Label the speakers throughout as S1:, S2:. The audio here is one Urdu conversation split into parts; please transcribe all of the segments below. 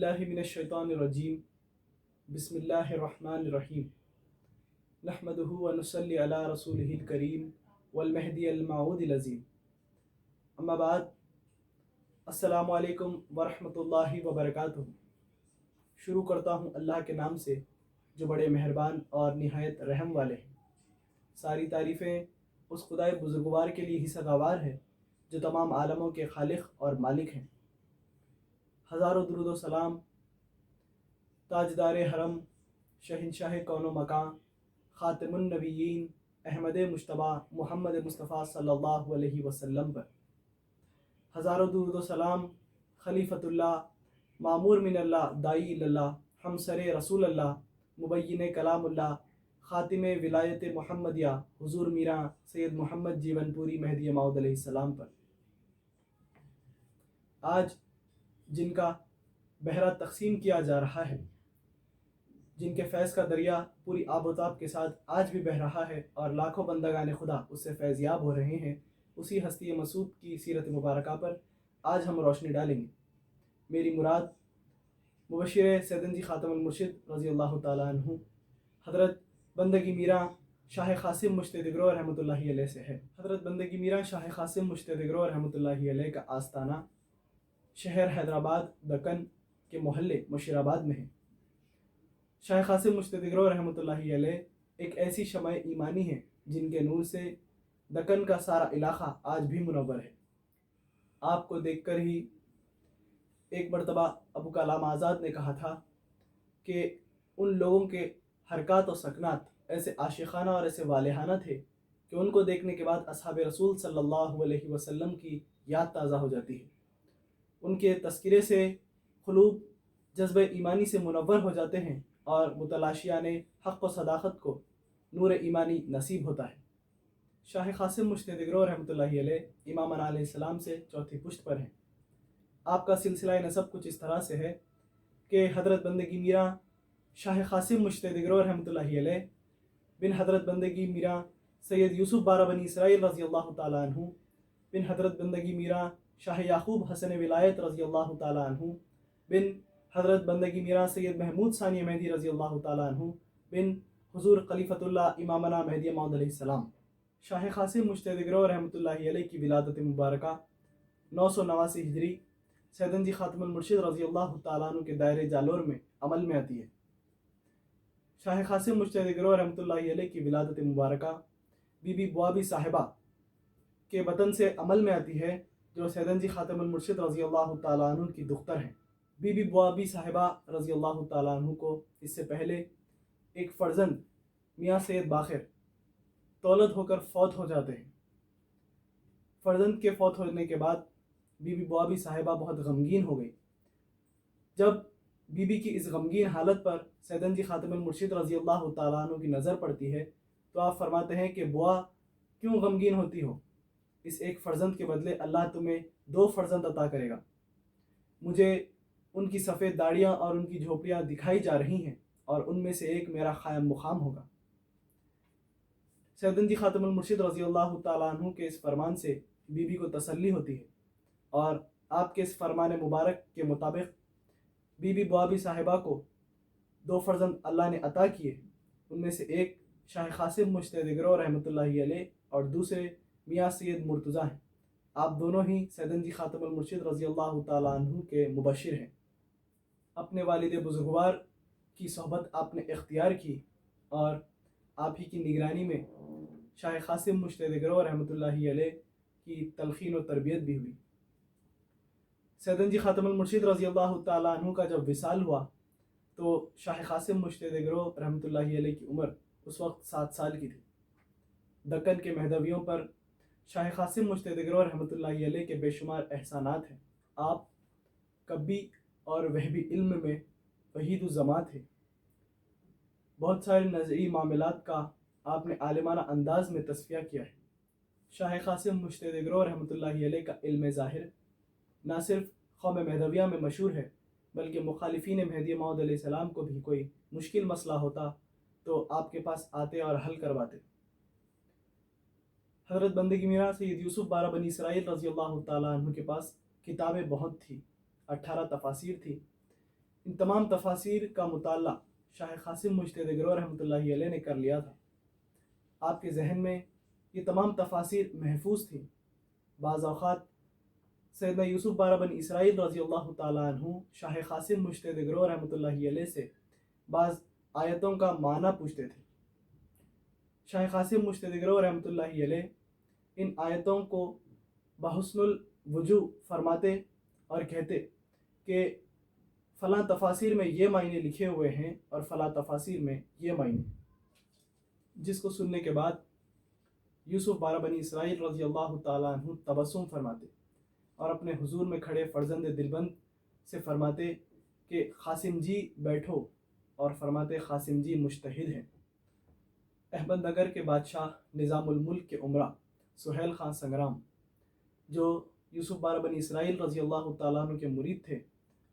S1: باللہ من الشیطان الرجیم بسم اللہ الرحمن الرحیم نحمدہ ونصلی علی رسولہ الکریم والمہدی الموعود العظیم اما بعد السلام علیکم ورحمۃ اللہ وبرکاتہ۔ شروع کرتا ہوں اللہ کے نام سے جو بڑے مہربان اور نہایت رحم والے ہیں۔ ساری تعریفیں اس خدائے بزرگوار کے لیے ہی سزاوار ہے جو تمام عالموں کے خالق اور مالک ہیں۔ ہزاروں درود و سلام تاجدار حرم، شہنشاہ کون و مکان، خاتم النبیین احمد مجتبی محمد مصطفیٰ صلی اللہ علیہ وسلم پر۔ ہزاروں درود و سلام خلیفۃ اللہ، معمور من اللہ، دائی اللہ، ہمسر رسول اللہ، مبین کلام اللہ، خاتم ولایت محمدیہ حضور میراں سید محمد جیون پوری مہدی موعود علیہ السلام پر۔ آج جن کا بہرہ تقسیم کیا جا رہا ہے، جن کے فیض کا دریا پوری آب و تاب کے ساتھ آج بھی بہہ رہا ہے اور لاکھوں بندگان خدا اس سے فیض یاب ہو رہے ہیں، اسی ہستی مسعود کی سیرت مبارکہ پر آج ہم روشنی ڈالیں گے۔ میری مراد مبشر سیدن جی خاتم المرشد رضی اللہ تعالیٰ عنہ حضرت بندگی میراں شاہ قاسم مشت دگرو رحمۃ اللہ علیہ سے ہے۔ حضرت بندگی میراں شاہ قاسم مشت دگرو رحمۃ اللہ علیہ کا آستانہ شہر حیدرآباد دکن کے محلے مشیرآباد میں ہے۔ شاہ قاسم مشت دگرو رحمۃ اللہ علیہ ایک ایسی شمع ایمانی ہے جن کے نور سے دکن کا سارا علاقہ آج بھی منور ہے۔ آپ کو دیکھ کر ہی ایک مرتبہ ابو کلام آزاد نے کہا تھا کہ ان لوگوں کے حرکات و سکنات ایسے عاشقانہ اور ایسے والہانہ تھے کہ ان کو دیکھنے کے بعد اصحاب رسول صلی اللہ علیہ وسلم کی یاد تازہ ہو جاتی ہے۔ ان کے تذکرے سے قلوب جذبہ ایمانی سے منور ہو جاتے ہیں اور متلاشیان حق و صداقت کو نور ایمانی نصیب ہوتا ہے۔ شاہ قاسم مشت دگرو رحمۃ اللہ علیہ امام علیہ السلام سے چوتھی پشت پر ہیں۔ آپ کا سلسلہ نسب کچھ اس طرح سے ہے کہ حضرت بندگی میراں شاہ قاسم مشت دگرو رحمۃ اللہ علیہ بن حضرت بندگی میراں سید یوسف بارہ بنی اسرائیل رضی اللہ تعالیٰ عنہ بن حضرت بندگی میراں شاہ یعقوب حسن ولایت رضی اللہ تعالیٰ عنہ بن حضرت بندگی میراں سید محمود ثانی مہدی رضی اللہ تعالیٰ عنہ بن حضور خلیفۃ اللہ امامنا مہدی موعود علیہ السلام۔ شاہ قاسم مشت دگرو رحمۃ اللہ علیہ کی ولادت مبارکہ 989 ہجری سیدن جی خاتم المرشد رضی اللہ تعالیٰ عنہ کے دائرے جالور میں عمل میں آتی ہے۔ شاہ قاسم مشت دگرو رحمۃ اللہ علیہ کی ولادت مبارکہ بی بی بوابی صاحبہ کے وطن سے عمل میں آتی ہے جو سیدن جی خاتم المرشد رضی اللہ تعالیٰ عنہ کی دختر ہیں۔ بی بی بوابی صاحبہ رضی اللہ تعالیٰ عنہ کو اس سے پہلے ایک فرزند میاں سید باقر تولد ہو کر فوت ہو جاتے ہیں۔ فرزند کے فوت ہونے کے بعد بی بی بوابی صاحبہ بہت غمگین ہو گئی۔ جب بی بی کی اس غمگین حالت پر سیدن جی خاتم المرشد رضی اللہ تعالیٰ عنہ کی نظر پڑتی ہے تو آپ فرماتے ہیں کہ بوا کیوں غمگین ہوتی ہو؟ اس ایک فرزند کے بدلے اللہ تمہیں 2 فرزند عطا کرے گا۔ مجھے ان کی سفید داڑیاں اور ان کی جھوپڑیاں دکھائی جا رہی ہیں اور ان میں سے ایک میرا قائم مقام ہوگا۔ سیدن جی خاتم المرشد رضی اللہ تعالیٰ عنہ کے اس فرمان سے بی بی کو تسلی ہوتی ہے اور آپ کے اس فرمان مبارک کے مطابق بی بی بوابی صاحبہ کو 2 فرزند اللہ نے عطا کیے۔ ان میں سے ایک شاہ قاسم مشت دگرو رحمۃ اللہ علیہ اور دوسرے میاں سید مرتضیٰ ہیں۔ آپ دونوں ہی سیدن جی خاتم المرشد رضی اللہ تعالیٰ عنہ کے مبشر ہیں۔ اپنے والد بزرگوار کی صحبت آپ نے اختیار کی اور آپ ہی کی نگرانی میں شاہ قاسم مشت دگرو رحمۃ اللہ علیہ کی تلقین و تربیت بھی ہوئی۔ سیدن جی خاتم المرشد رضی اللہ تعالیٰ عنہ کا جب وصال ہوا تو شاہ قاسم مشت دگرو رحمۃ اللہ علیہ کی عمر اس وقت 7 سال کی تھی۔ دکن کے مہدویوں پر شاہ قاسم مشت دگرو رحمۃ اللہ علیہ کے بے شمار احسانات ہیں۔ آپ کبی اور وہبی علم میں وحید الزماں تھے۔ بہت سارے نظری معاملات کا آپ نے عالمانہ انداز میں تصفیہ کیا ہے۔ شاہ قاسم مشت دگرو رحمۃ اللہ علیہ کا علم ظاہر نہ صرف قوم مہدویہ میں مشہور ہے بلکہ مخالفین مہدی موعود علیہ السلام کو بھی کوئی مشکل مسئلہ ہوتا تو آپ کے پاس آتے اور حل کرواتے۔ حضرت بندگی میراں سید یوسف بارہ بنی اسرائیل رضی اللہ تعالیٰ عنہ کے پاس کتابیں بہت تھی، 18 تفاسیر تھی۔ ان تمام تفاسیر کا مطالعہ شاہ قاسم مجتہد گرو رحمۃ اللہ علیہ نے کر لیا تھا۔ آپ کے ذہن میں یہ تمام تفاسیر محفوظ تھیں۔ بعض اوقات سیدنا یوسف بارہ بن اسرائیل رضی اللہ تعالیٰ عنہ شاہ قاسم مجتہد گرو رحمۃ اللہ علیہ سے بعض آیتوں کا معنی پوچھتے تھے۔ شاہ قاسم مجتہد گرو رحمۃ اللہ علیہ ان آیتوں کو بحسن الوجوہ فرماتے اور کہتے کہ فلاں تفاسیر میں یہ معنی لکھے ہوئے ہیں اور فلاں تفاسیر میں یہ معنی، جس کو سننے کے بعد یوسف بارہ بنی اسرائیل رضی اللہ تعالیٰ عنہ تبسم فرماتے اور اپنے حضور میں کھڑے فرزند دلبند سے فرماتے کہ قاسم جی بیٹھو، اور فرماتے قاسم جی مجتہد ہیں۔ احمد نگر کے بادشاہ نظام الملک کے امراء سہیل خان سنگرام، جو یوسف بارہ بنی اسرائیل رضی اللہ تعالیٰ عنہ کے مرید تھے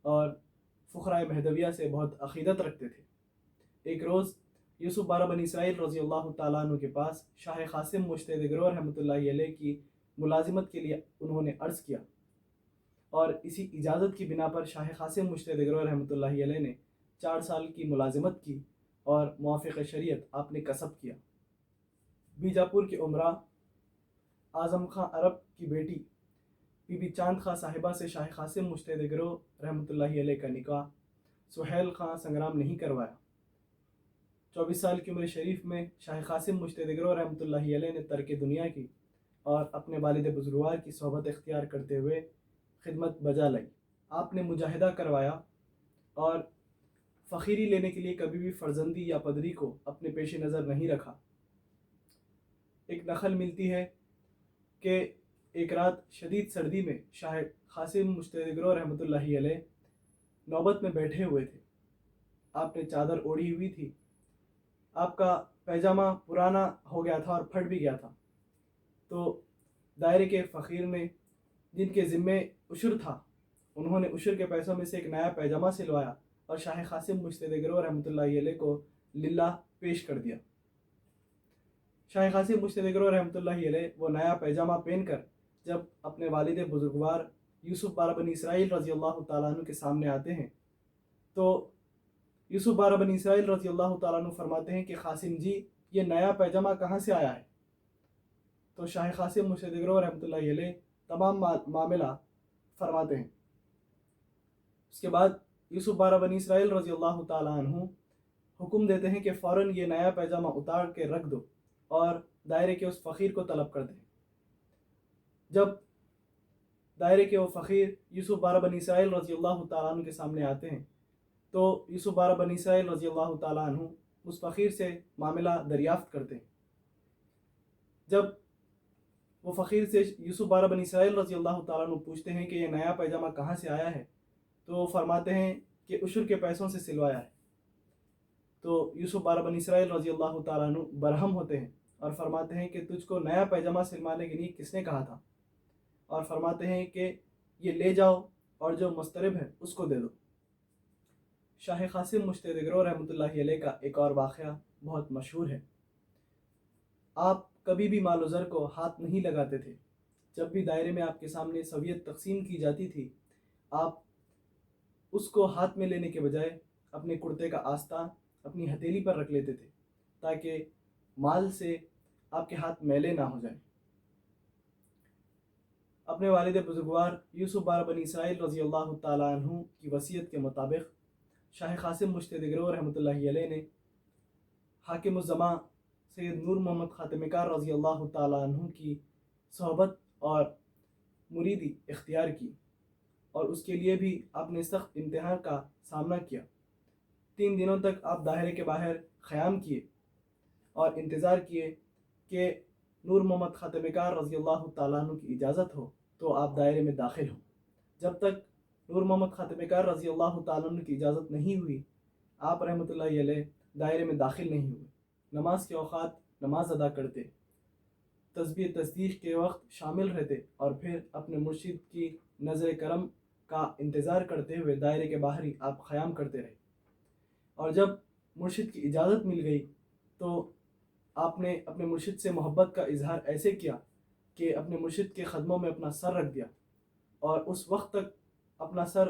S1: اور فقراء مہدویہ سے بہت عقیدت رکھتے تھے، ایک روز یوسف بارہ بنی اسرائیل رضی اللہ تعالیٰ عنہ کے پاس شاہ قاسم مجتہد گرو رحمۃ اللہ علیہ کی ملازمت کے لیے انہوں نے عرض کیا، اور اسی اجازت کی بنا پر شاہ قاسم مجتہد گرو رحمۃ اللہ علیہ نے 4 سال کی ملازمت کی اور موافق شریعت آپ نے کسب کیا۔ بیجاپور کے امراء اعظم خان عرب کی بیٹی بی بی چاند خان صاحبہ سے شاہ قاسم مجتہد گرو رحمۃ اللہ علیہ کا نکاح سہیل خان سنگرام نہیں کروایا۔ 24 سال کی عمر شریف میں شاہ قاسم مجتہد گرو رحمۃ اللہ علیہ نے ترک دنیا کی اور اپنے والد بزرگوار کی صحبت اختیار کرتے ہوئے خدمت بجا لائی۔ آپ نے مجاہدہ کروایا اور فقیری لینے کے لیے کبھی بھی فرزندی یا پدری کو اپنے پیش نظر نہیں رکھا۔ ایک نقل ملتی ہے کہ ایک رات شدید سردی میں شاہ قاسم مجتہد گرو رحمۃ اللہ علیہ نوبت میں بیٹھے ہوئے تھے۔ آپ نے چادر اوڑھی ہوئی تھی، آپ کا پیجامہ پرانا ہو گیا تھا اور پھٹ بھی گیا تھا، تو دائرے کے فقیر نے، جن کے ذمے عشر تھا، انہوں نے عشر کے پیسوں میں سے ایک نیا پیجامہ سلوایا اور شاہ قاسم مجتہد گرو رحمۃ اللہ علیہ کو للہ پیش کر دیا۔ شاہ قاسم مجتہد گرو رحمۃ اللہ علیہ وہ نیا پیجامہ پہن کر جب اپنے والد بزرگوار یوسف بارہ بنی اسرائیل رضی اللہ تعالیٰ عنہ کے سامنے آتے ہیں تو یوسف بارہ بنی اسرائیل رضی اللہ تعالیٰ عنہ فرماتے ہیں کہ قاسم جی یہ نیا پیجامہ کہاں سے آیا ہے؟ تو شاہ قاسم مجتہد گرو رحمۃ اللہ علیہ تمام معاملہ فرماتے ہیں۔ اس کے بعد یوسف بارہ بنی اسرائیل رضی اللہ تعالیٰ عنہ حکم دیتے ہیں کہ فوراً یہ نیا پیجامہ اتار کے رکھ دو اور دائرے کے اس فقیر کو طلب کر دیں۔ جب دائرے کے وہ فقیر یوسف بارہ بنی اسرائیل رضی اللہ تعالیٰ عنہ کے سامنے آتے ہیں تو یوسف بارہ بنی اسرائیل رضی اللہ تعالیٰ عنہ اس فقیر سے معاملہ دریافت کرتے ہیں۔ جب وہ فقیر سے یوسف بارہ بنی اسرائیل رضی اللہ تعالیٰ عنہ پوچھتے ہیں کہ یہ نیا پیجامہ کہاں سے آیا ہے تو وہ فرماتے ہیں کہ عشر کے پیسوں سے سلوایا ہے۔ تو یوسف بارہ بنی اسرائیل رضی اللہ تعالیٰ عنہ برہم ہوتے ہیں اور فرماتے ہیں کہ تجھ کو نیا پیجامہ سلوانے کے لیے کس نے کہا تھا؟ اور فرماتے ہیں کہ یہ لے جاؤ اور جو مسترب ہے اس کو دے دو۔ شاہ قاسم مجتہد گرو رحمۃ اللہ علیہ کا ایک اور واقعہ بہت مشہور ہے۔ آپ کبھی بھی مال و زر کو ہاتھ نہیں لگاتے تھے۔ جب بھی دائرے میں آپ کے سامنے سویت تقسیم کی جاتی تھی، آپ اس کو ہاتھ میں لینے کے بجائے اپنے کرتے کا آستہ اپنی ہتھیلی پر رکھ لیتے تھے تاکہ مال سے آپ کے ہاتھ میلے نہ ہو جائیں۔ اپنے والد بزرگوار یوسف بارہ بنی اسرائیل رضی اللہ تعالیٰ عنہ کی وصیت کے مطابق شاہ قاسم مجتہد گرو رحمۃ اللہ علیہ نے حاکم الزماں سید نور محمد خاتم کار رضی اللہ تعالیٰ عنہ کی صحبت اور مریدی اختیار کی، اور اس کے لیے بھی آپ نے سخت امتحان کا سامنا کیا۔ 3 دنوں تک آپ دائرے کے باہر قیام کیے اور انتظار کیے کہ نور محمد خاتم کار رضی اللہ تعالیٰ عنہ کی اجازت ہو تو آپ دائرے میں داخل ہوں۔ جب تک نور محمد خاتم کار رضی اللہ تعالیٰ عنہ کی اجازت نہیں ہوئی، آپ رحمۃ اللہ علیہ دائرے میں داخل نہیں ہوئے۔ نماز کے اوقات نماز ادا کرتے، تسبیح تصدیق کے وقت شامل رہتے اور پھر اپنے مرشد کی نظر کرم کا انتظار کرتے ہوئے دائرے کے باہر ہی آپ قیام کرتے رہے۔ اور جب مرشد کی اجازت مل گئی تو آپ نے اپنے مرشد سے محبت کا اظہار ایسے کیا کہ اپنے مرشد کے قدموں میں اپنا سر رکھ دیا اور اس وقت تک اپنا سر